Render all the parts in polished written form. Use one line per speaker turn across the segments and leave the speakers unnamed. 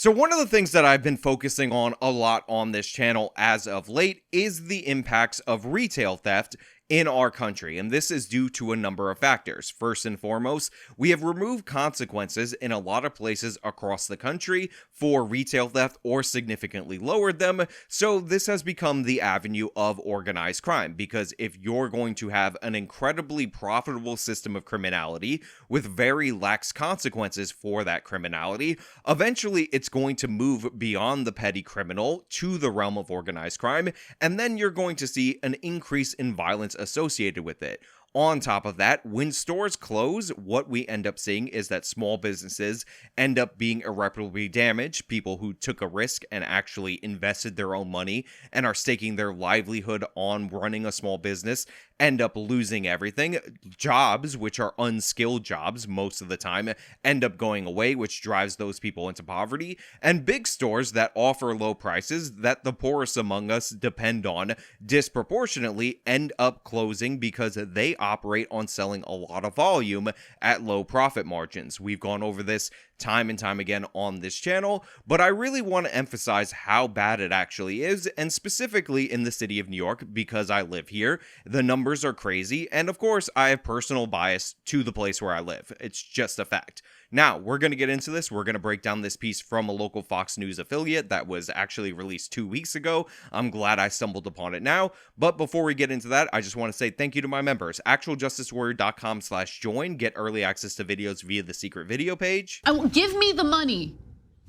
So one of the things that I've been focusing on a lot on this channel as of late is the impacts of retail theft in our country, and this is due to a number of factors. First and foremost, we have removed consequences in a lot of places across the country for retail theft or significantly lowered them, so this has become the avenue of organized crime, because if you're going to have an incredibly profitable system of criminality with very lax consequences for that criminality, eventually it's going to move beyond the petty criminal to the realm of organized crime, and then you're going to see an increase in violence associated with it. On top of that, when stores close, what we end up seeing is that small businesses end up being irreparably damaged. People who took a risk and actually invested their own money and are staking their livelihood on running a small business end up losing everything. Jobs, which are unskilled jobs most of the time, end up going away, which drives those people into poverty. And big stores that offer low prices that the poorest among us depend on disproportionately end up closing because they operate on selling a lot of volume at low profit margins. We've gone over this time and time again on this channel, but I really want to emphasize how bad it actually is, and specifically in the city of New York, because I live here. The numbers are crazy, and of course, I have personal bias to the place where I live. It's just a fact. Now, we're going to get into this. We're going to break down this piece from a local Fox News affiliate that was actually released 2 weeks ago. I'm glad I stumbled upon it now. But before we get into that, I just want to say thank you to my members. actualjusticewarrior.com/join. Get early access to videos via the secret video page.
Give me the money.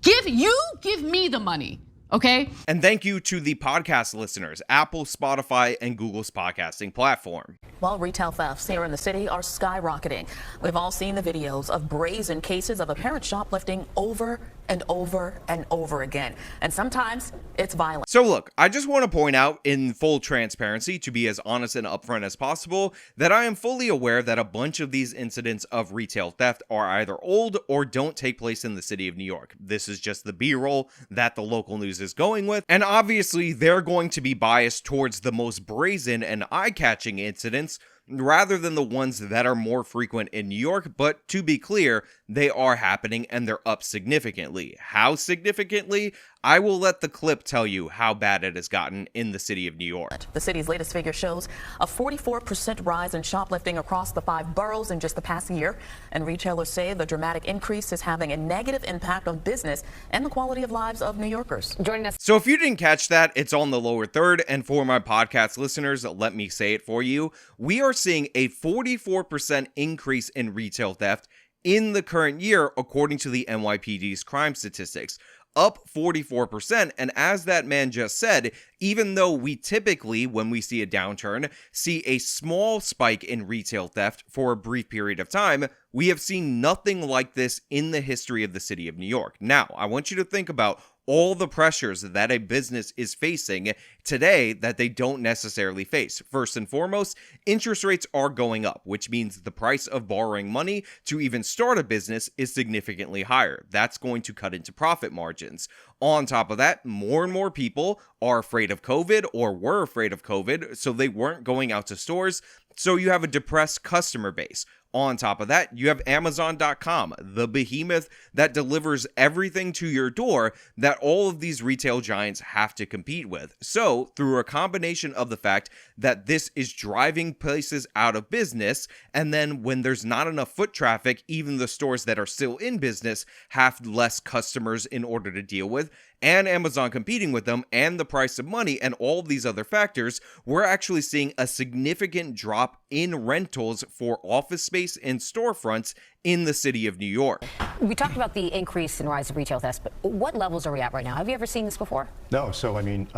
Give me the money. Okay?
And thank you to the podcast listeners, Apple, Spotify, and Google's podcasting platform.
While retail thefts here in the city are skyrocketing, we've all seen the videos of brazen cases of apparent shoplifting over and over and over again. And sometimes it's violent.
So look, I just want to point out in full transparency, to be as honest and upfront as possible, that I am fully aware that a bunch of these incidents of retail theft are either old or don't take place in the city of New York. This is just the B-roll that the local news is going with, and obviously they're going to be biased towards the most brazen and eye-catching incidents rather than the ones that are more frequent in New York. But to be clear, they are happening and they're up significantly. How significantly? I will let the clip tell you how bad it has gotten in the city of New York.
The city's latest figure shows a 44% rise in shoplifting across the 5 boroughs in just the past year. And retailers say the dramatic increase is having a negative impact on business and the quality of lives of New Yorkers.
Joining us.
So if you didn't catch that, it's on the lower third. And for my podcast listeners, let me say it for you. We are seeing a 44% increase in retail theft in the current year, according to the NYPD's crime statistics. Up 44%, and as that man just said, even though we typically, when we see a downturn, see a small spike in retail theft for a brief period of time, we have seen nothing like this in the history of the city of New York. Now, I want you to think about all the pressures that a business is facing today that they don't necessarily face. First and foremost, interest rates are going up, which means the price of borrowing money to even start a business is significantly higher. That's going to cut into profit margins. On top of that, more and more people are afraid of COVID or were afraid of COVID, so they weren't going out to stores. So you have a depressed customer base. On top of that, you have Amazon.com, the behemoth that delivers everything to your door that all of these retail giants have to compete with. So, through a combination of the fact that this is driving places out of business, and then when there's not enough foot traffic, even the stores that are still in business have less customers in order to deal with, and Amazon competing with them, and the price of money, and all of these other factors, we're actually seeing a significant drop in rentals for office space and storefronts in the city of New York.
We talked about the increase in rise of retail thefts, but what levels are we at right now? Have you ever seen this before?
No. So, I mean,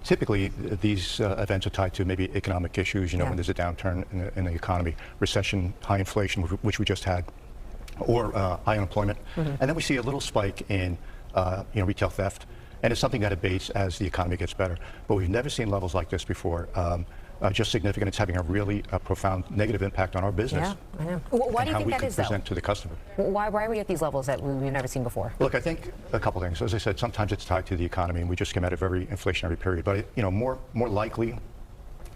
typically these events are tied to maybe economic issues, when there's a downturn in the economy, recession, high inflation, which we just had, or high unemployment. And then we see a little spike in retail theft, and it's something that abates as the economy gets better. But we've never seen levels like this before. Just significant. It's having a really profound negative impact on our business.
Yeah, I know. Why do you think that is, though?
How we can present to the customer.
Why are we at these levels that we've never seen before?
Look, I think a couple things. As I said, sometimes it's tied to the economy, and we just came out of a very inflationary period. But more likely,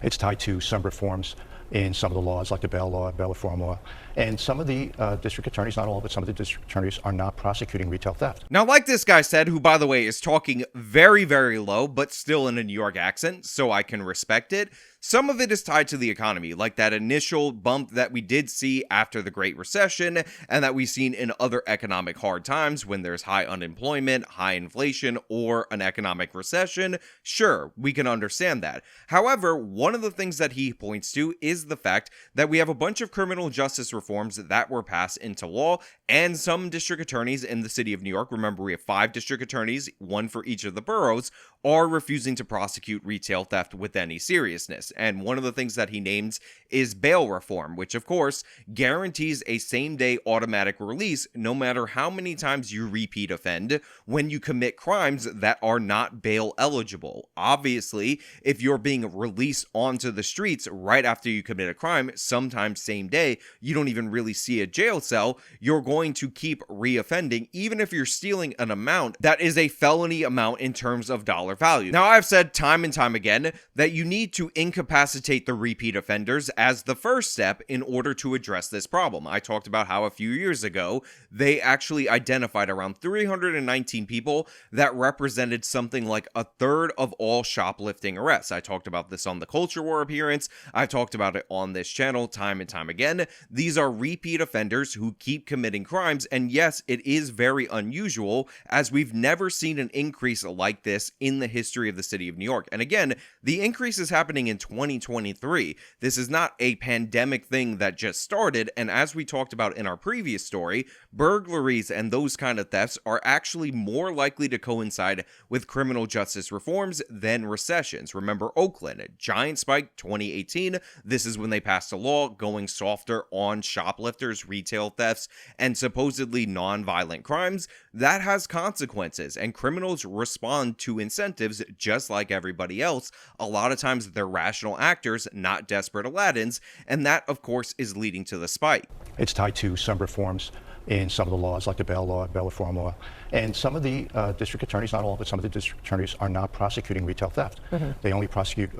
it's tied to some reforms in some of the laws, like the bail law, bail reform law. And some of the district attorneys, not all, but some of the district attorneys are not prosecuting retail theft.
Now, like this guy said, who, by the way, is talking very, very low, but still in a New York accent, so I can respect it, some of it is tied to the economy, like that initial bump that we did see after the Great Recession, and that we've seen in other economic hard times when there's high unemployment, high inflation, or an economic recession. Sure, we can understand that. However, one of the things that he points to is the fact that we have a bunch of criminal justice reforms that were passed into law, and some district attorneys in the city of New York, remember we have 5 district attorneys, 1 for each of the boroughs, are refusing to prosecute retail theft with any seriousness. And one of the things that he names is bail reform, which of course guarantees a same-day automatic release no matter how many times you repeat offend when you commit crimes that are not bail eligible. Obviously, if you're being released onto the streets right after you commit a crime, sometimes same day, you don't even really see a jail cell, you're going to keep reoffending even if you're stealing an amount that is a felony amount in terms of dollar value. Now, I've said time and time again that you need to incapacitate the repeat offenders as the first step in order to address this problem. I talked about how a few years ago, they actually identified around 319 people that represented something like a third of all shoplifting arrests. I talked about this on the Culture War appearance. I talked about it on this channel time and time again. These are repeat offenders who keep committing crimes, and yes, it is very unusual as we've never seen an increase like this in the history of the city of New York. And again, the increase is happening in 2023. This is not a pandemic thing that just started, and as we talked about in our previous story, burglaries and those kind of thefts are actually more likely to coincide with criminal justice reforms than recessions. Remember Oakland, giant spike 2018. This is when they passed a law going softer on shoplifters, retail thefts, and supposedly non-violent crimes. That has consequences, and criminals respond to incentives just like everybody else. A lot of times they're rational actors, not desperate Aladdins, and that of course is leading to the spike.
It's tied to some reforms in some of the laws, like the bail law, bail reform law. And some of the district attorneys, not all, but some of the district attorneys are not prosecuting retail theft. They only prosecute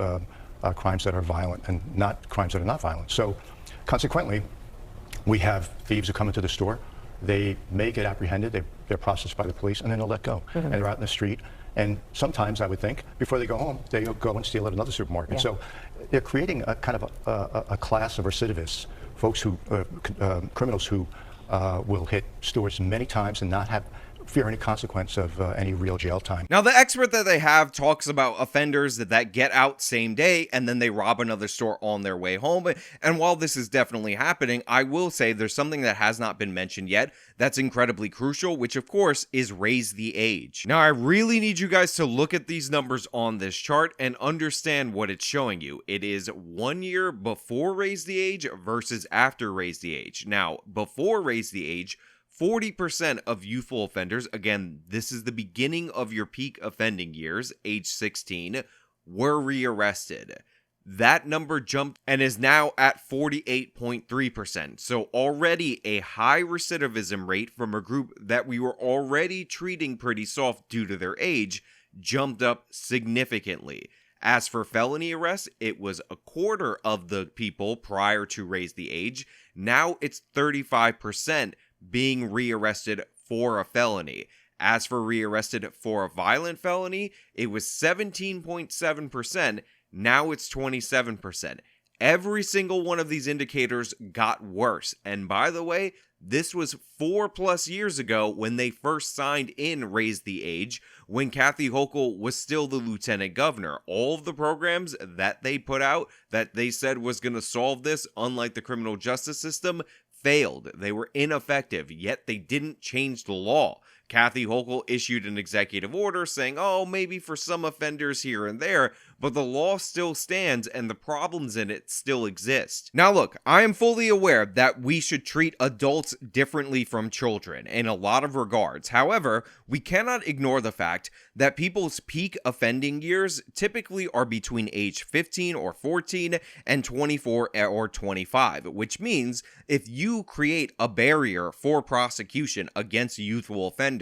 crimes that are violent and not crimes that are not violent. So consequently, we have thieves who come into the store, they may get apprehended, they're processed by the police, and then they're let go. And they're out in the street. And sometimes, I would think, before they go home, they go and steal at another supermarket. So they're creating a kind of a class of recidivists, folks who, criminals who will hit stores many times and not fear any consequence of any real jail time.
Now, the expert that they have talks about offenders that get out same day and then they rob another store on their way home. And while this is definitely happening, I will say there's something that has not been mentioned yet that's incredibly crucial, which of course is raise the age. Now, I really need you guys to look at these numbers on this chart and understand what it's showing you. It is 1 year before raise the age versus after raise the age. Now, before raise the age, 40% of youthful offenders, again, this is the beginning of your peak offending years, age 16, were rearrested. That number jumped and is now at 48.3%. So already a high recidivism rate from a group that we were already treating pretty soft due to their age jumped up significantly. As for felony arrests, it was a quarter of the people prior to raise the age. Now it's 35% being rearrested for a felony. As for rearrested for a violent felony, it was 17.7%. Now it's 27%. Every single one of these indicators got worse. And by the way, this was 4+ years ago when they first signed in Raise the Age, when Kathy Hochul was still the lieutenant governor. All of the programs that they put out that they said was going to solve this, unlike the criminal justice system, failed. They were ineffective, yet they didn't change the law. Kathy Hochul issued an executive order saying, oh, maybe for some offenders here and there, but the law still stands and the problems in it still exist. Now look, I am fully aware that we should treat adults differently from children in a lot of regards. However, we cannot ignore the fact that people's peak offending years typically are between age 15 or 14 and 24 or 25, which means if you create a barrier for prosecution against youthful offenders,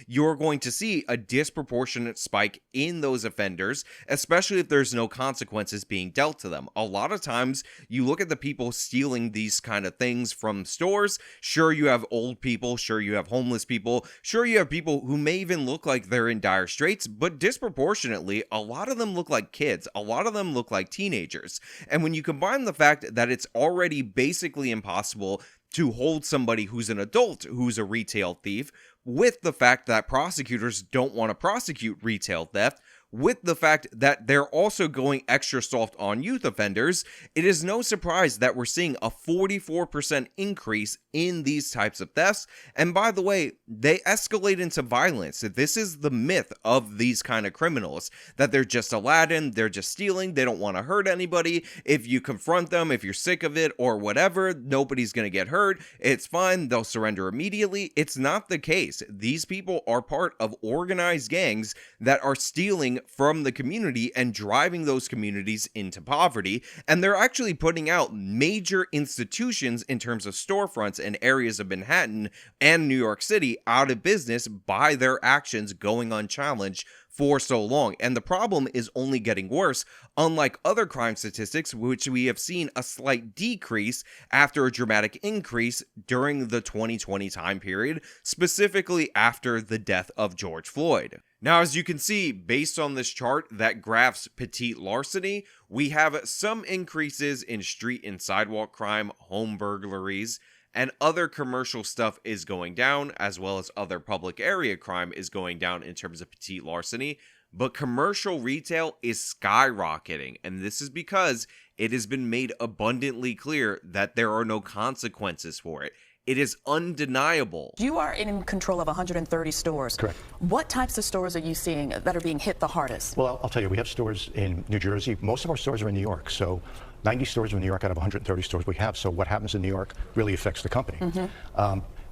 you're going to see a disproportionate spike in those offenders, especially if there's no consequences being dealt to them. A lot of times you look at the people stealing these kind of things from stores. Sure, you have old people, sure you have homeless people, sure you have people who may even look like they're in dire straits, but disproportionately a lot of them look like kids, a lot of them look like teenagers. And when you combine the fact that it's already basically impossible to hold somebody who's an adult who's a retail thief, with the fact that prosecutors don't want to prosecute retail theft, with the fact that they're also going extra soft on youth offenders, it is no surprise that we're seeing a 44% increase in these types of thefts. And by the way, they escalate into violence. This is the myth of these kind of criminals, that they're just Aladdin, they're just stealing, they don't want to hurt anybody. If you confront them, if you're sick of it or whatever, nobody's going to get hurt. It's fine, they'll surrender immediately. It's not the case. These people are part of organized gangs that are stealing from the community and driving those communities into poverty. And they're actually putting out major institutions in terms of storefronts and areas of Manhattan and New York City out of business by their actions going unchallenged for so long. And the problem is only getting worse, unlike other crime statistics, which we have seen a slight decrease after a dramatic increase during the 2020 time period, specifically after the death of George Floyd. Now, as you can see, based on this chart that graphs petite larceny, we have some increases in street and sidewalk crime, home burglaries, and other commercial stuff is going down, as well as other public area crime is going down in terms of petite larceny. But commercial retail is skyrocketing, and this is because it has been made abundantly clear that there are no consequences for it. It is undeniable.
You are in control of 130 stores.
Correct.
What types of stores are you seeing that are being hit the hardest?
Well, I'll tell you, we have stores in New Jersey. Most of our stores are in New York. So 90 stores in New York out of 130 stores we have. So what happens in New York really affects the company.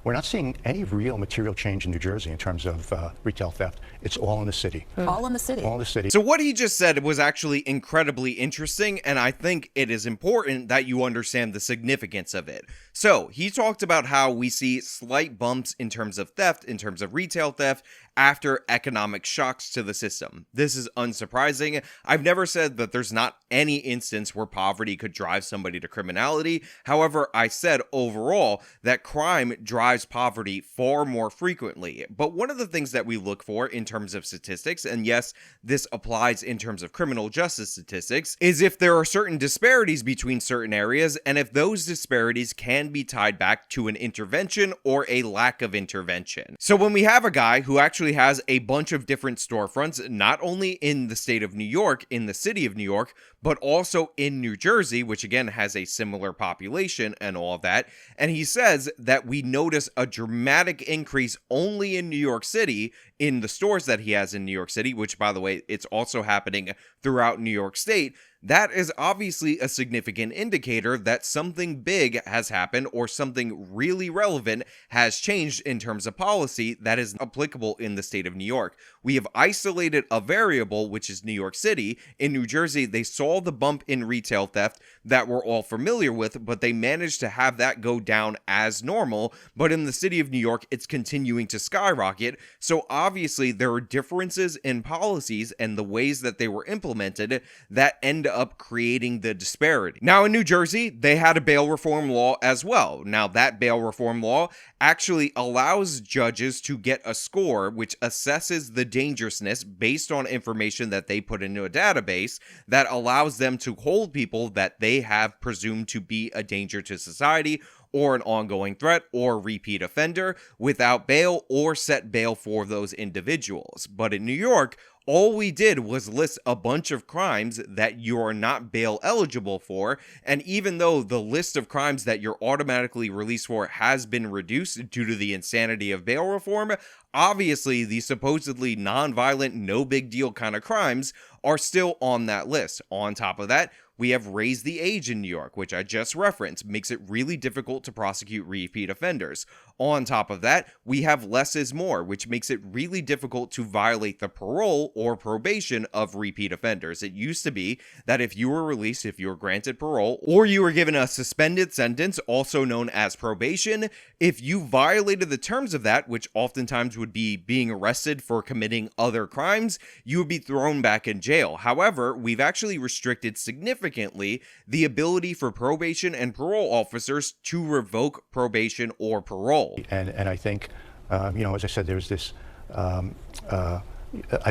We're not seeing any real material change in New Jersey in terms of retail theft. It's all in the city.
All in the city.
All in the city.
So what he just said was actually incredibly interesting, and I think it is important that you understand the significance of it. So he talked about how we see slight bumps in terms of theft, in terms of retail theft, after economic shocks to the system. This is unsurprising. I've never said that there's not any instance where poverty could drive somebody to criminality. However, I said overall that crime drives poverty far more frequently. But one of the things that we look for in terms of statistics, and yes, this applies in terms of criminal justice statistics, is if there are certain disparities between certain areas, and if those disparities can be tied back to an intervention or a lack of intervention. So when we have a guy who actually has a bunch of different storefronts, not only in the state of New York, in the city of New York, but also in New Jersey, which again has a similar population and all of that. And he says that we notice a dramatic increase only in New York City in the stores that he has in New York City, which by the way, it's also happening throughout New York State. That is obviously a significant indicator that something big has happened or something really relevant has changed in terms of policy that is applicable in the state of New York. We have isolated a variable, which is New York City. In New Jersey, they saw the bump in retail theft that we're all familiar with, but they managed to have that go down as normal. But in the city of New York, it's continuing to skyrocket. So obviously, there are differences in policies and the ways that they were implemented that end up creating the disparity. Now in New Jersey, they had a bail reform law as well. Now that bail reform law actually allows judges to get a score which assesses the dangerousness based on information that they put into a database that allows them to hold people that they have presumed to be a danger to society or an ongoing threat or repeat offender without bail or set bail for those individuals. But in New York, all we did was list a bunch of crimes that you are not bail eligible for, and even though the list of crimes that you're automatically released for has been reduced due to the insanity of bail reform, obviously the supposedly non-violent, no big deal kind of crimes are still on that list. On top of that, we have raised the age in New York, which I just referenced, makes it really difficult to prosecute repeat offenders. On top of that, we have less is more, which makes it really difficult to violate the parole or probation of repeat offenders. It used to be that if you were released, if you were granted parole, or you were given a suspended sentence, also known as probation, if you violated the terms of that, which oftentimes would be being arrested for committing other crimes, you would be thrown back in jail. However, we've actually restricted significantly the ability for probation and parole officers to revoke probation or parole.
And I think, as I said, there's this, I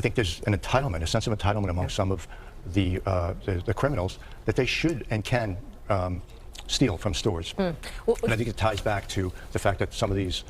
think there's an entitlement, a sense of entitlement among some of the criminals that they should and can steal from stores. And I think it ties back to the fact that some of these,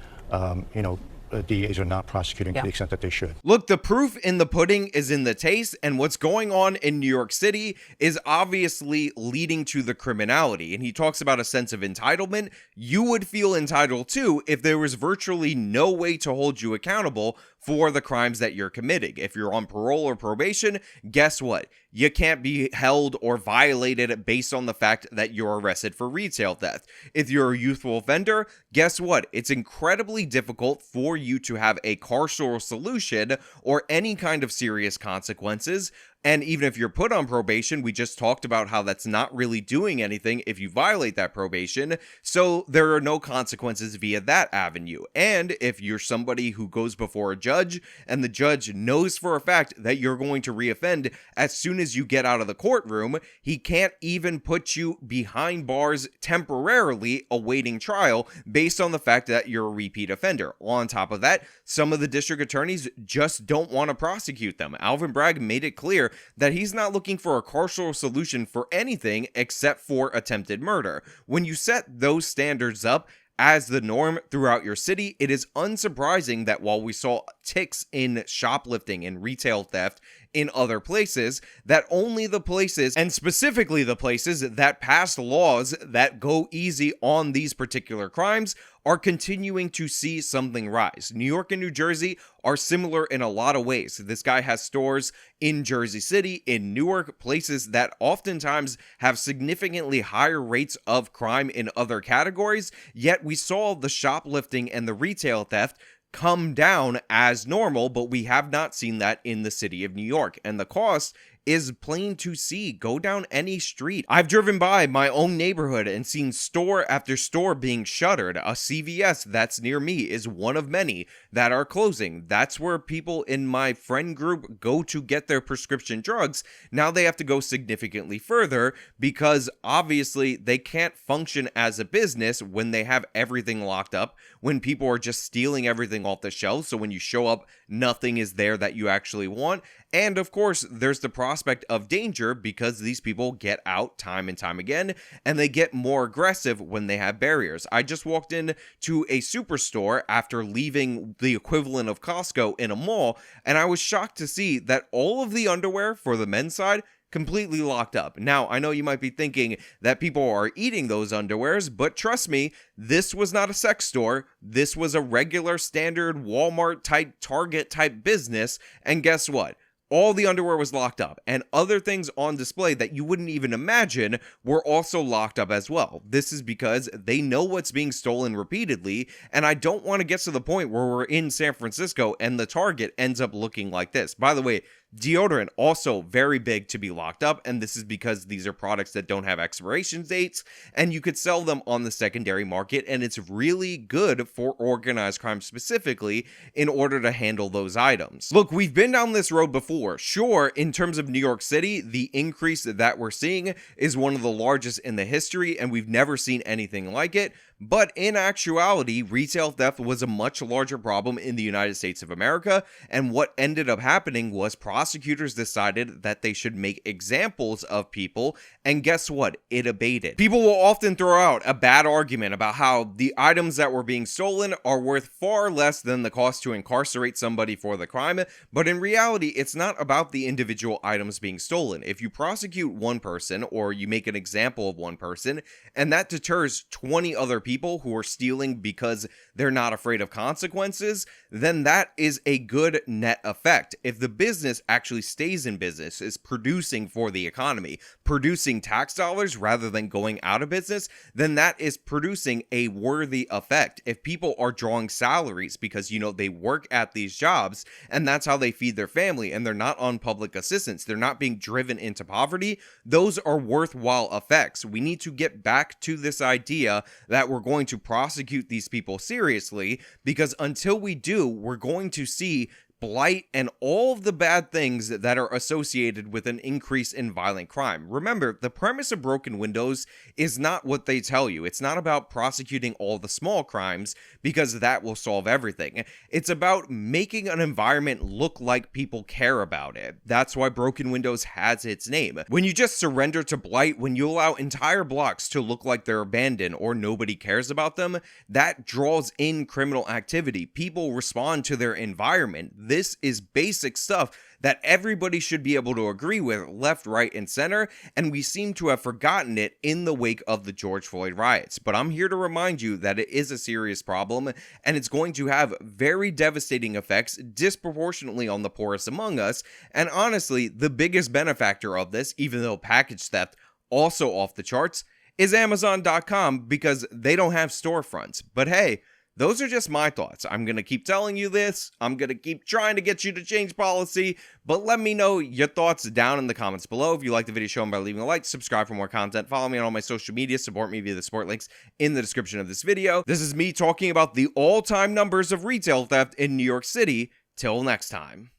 DAs are not prosecuting to the extent that they should.
Look, the proof in the pudding is in the taste, and what's going on in New York City is obviously leading to the criminality. And he talks about a sense of entitlement. You would feel entitled too if there was virtually no way to hold you accountable for the crimes that you're committing. If you're on parole or probation, guess what? You can't be held or violated based on the fact that you're arrested for retail theft. If you're a youthful offender, guess what? It's incredibly difficult for you to have a carceral solution or any kind of serious consequences. And even if you're put on probation, we just talked about how that's not really doing anything if you violate that probation. So there are no consequences via that avenue. And if you're somebody who goes before a judge and the judge knows for a fact that you're going to reoffend as soon as you get out of the courtroom, he can't even put you behind bars temporarily awaiting trial based on the fact that you're a repeat offender. On top of that, some of the district attorneys just don't want to prosecute them. Alvin Bragg made it clear that he's not looking for a carceral solution for anything except for attempted murder. When you set those standards up as the norm throughout your city, it is unsurprising that while we saw ticks in shoplifting and retail theft in other places, that only the places, and specifically the places that pass laws that go easy on these particular crimes, are continuing to see something rise. New York and New Jersey are similar in a lot of ways. This guy has stores in Jersey City, in Newark, places that oftentimes have significantly higher rates of crime in other categories, yet we saw the shoplifting and the retail theft come down as normal, but we have not seen that in the city of New York. And the cost is plain to see. Go down any street. I've driven by my own neighborhood and seen store after store being shuttered. A CVS that's near me is one of many that are closing. That's where people in my friend group go to get their prescription drugs. Now they have to go significantly further because obviously they can't function as a business when they have everything locked up, when people are just stealing everything off the shelves. So when you show up, nothing is there that you actually want. And of course, there's the prospect of danger because these people get out time and time again, and they get more aggressive when they have barriers. I just walked into a superstore after leaving the equivalent of Costco in a mall, and I was shocked to see that all of the underwear for the men's side completely locked up. Now, I know you might be thinking that people are eating those underwears, but trust me, this was not a sex store. This was a regular standard Walmart type, Target type business, and guess what? All the underwear was locked up, and other things on display that you wouldn't even imagine were also locked up as well. This is because they know what's being stolen repeatedly, and I don't want to get to the point where we're in San Francisco and the Target ends up looking like this. By the way, deodorant also very big to be locked up, and this is because these are products that don't have expiration dates, and you could sell them on the secondary market, and it's really good for organized crime specifically in order to handle those items. Look, we've been down this road before. Sure, in terms of New York City, the increase that we're seeing is one of the largest in the history, and we've never seen anything like it. But in actuality, retail theft was a much larger problem in the United States of America, and what ended up happening was prosecutors decided that they should make examples of people, and guess what? It abated. People will often throw out a bad argument about how the items that were being stolen are worth far less than the cost to incarcerate somebody for the crime, but in reality, it's not about the individual items being stolen. If you prosecute one person, or you make an example of one person, and that deters 20 other people people who are stealing because they're not afraid of consequences, then that is a good net effect. If the business actually stays in business, is producing for the economy, producing tax dollars rather than going out of business, then that is producing a worthy effect. If people are drawing salaries because, they work at these jobs and that's how they feed their family and they're not on public assistance, they're not being driven into poverty, those are worthwhile effects. We need to get back to this idea that we're going to prosecute these people seriously, because until we do, we're going to see blight and all of the bad things that are associated with an increase in violent crime. Remember, the premise of broken windows is not what they tell you. It's not about prosecuting all the small crimes, because that will solve everything. It's about making an environment look like people care about it. That's why broken windows has its name. When you just surrender to blight, when you allow entire blocks to look like they're abandoned or nobody cares about them, that draws in criminal activity. People respond to their environment. This is basic stuff that everybody should be able to agree with, left, right, and center, and we seem to have forgotten it in the wake of the George Floyd riots. But I'm here to remind you that it is a serious problem, and it's going to have very devastating effects disproportionately on the poorest among us, and honestly, the biggest benefactor of this, even though package theft also off the charts, is Amazon.com, because they don't have storefronts. But hey, those are just my thoughts. I'm going to keep telling you this. I'm going to keep trying to get you to change policy, but let me know your thoughts down in the comments below. If you like the video, show them by leaving a like, subscribe for more content, follow me on all my social media, support me via the support links in the description of this video. This is me talking about the all-time numbers of retail theft in New York City. Till next time.